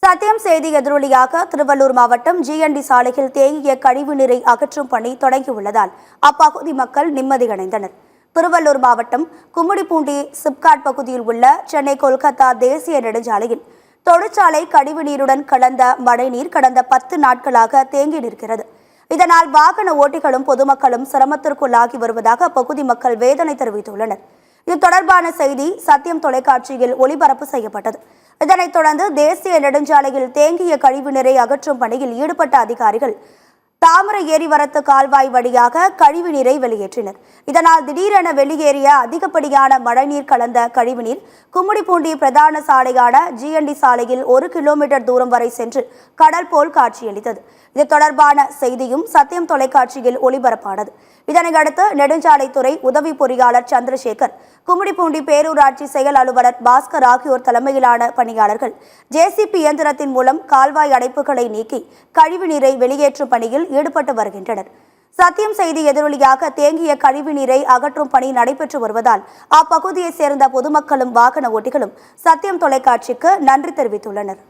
சத்தியம் செய்தி எதிரொலியாக திருவள்ளூர் மாவட்டம் ஜிஎன்டி சாலையில் தேங்கிய கழிவு நீரை அகற்றும் பணி தொடங்கியுள்ளதால் அப்பகுதி மக்கள் நிம்மதியடைந்தனர். திருவள்ளூர் மாவட்டம் கும்மிடிப்பூண்டி சிப்காட் பகுதியில் உள்ள சென்னை கொல்கத்தா தேசிய நெடுஞ்சாலையில் தொழிற்சாலை கழிவு நீருடன் கலந்த மழைநீர் கடந்த 10 நாட்களாக தேங்கி நிற்கிறது. இதனால் வாகன ஓட்டிகளும் பொதுமக்களும் சிரமத்திற்குள்ளாகி வருவதாக அப்பகுதி மக்கள் வேதனை தெரிவித்துள்ளனர். இது தொடர்பான செய்தி சத்தியம் தொலைக்காட்சியில் ஒளிபரப்பு செய்யப்பட்டது. இதனைத் தொடர்ந்து தேசிய நெடுஞ்சாலையில் தேங்கிய கழிவு நீரை அகற்றும் பணியில் ஈடுபட்ட அதிகாரிகள் தாமரை ஏரிவரத்து கால்வாய் வழியாக கழிவு நீரை வெளியேற்றினர். இதனால் திடீரென வெளியேறிய அதிகப்படியான மழைநீர் கலந்த கழிவுநீர் கும்மிடிப்பூண்டி பிரதான சாலையான ஜிஎன்டி சாலையில் 1 கிலோமீட்டர் தூரம் வரை சென்று கடல் போல் காட்சியளித்தது. இது தொடர்பான செய்தியும் சத்தியம் தொலைக்காட்சியில் ஒளிபரப்பானது. இதனையடுத்து நெடுஞ்சாலைத்துறை உதவி பொறியாளர் சந்திரசேகர், கும்மிடிப்பூண்டி பேரூராட்சி செயல் அலுவலர் பாஸ்கர் ஆகியோர் தலைமையிலான பணியாளர்கள் ஜேசிபி இயந்திரத்தின் மூலம் கால்வாய் அடைப்புகளை நீக்கி கழிவு நீரை வெளியேற்றும் பணியில் ஈடுபட்டு வருகின்றனர். சத்தியம் செய்தி எதிரொலியாக தேங்கிய கழிவு நீரை அகற்றும் பணி நடைபெற்று வருவதால் அப்பகுதியைச் சேர்ந்த பொதுமக்களும் வாகன ஓட்டிகளும் சத்தியம் தொலைக்காட்சிக்கு நன்றி தெரிவித்துள்ளனர்.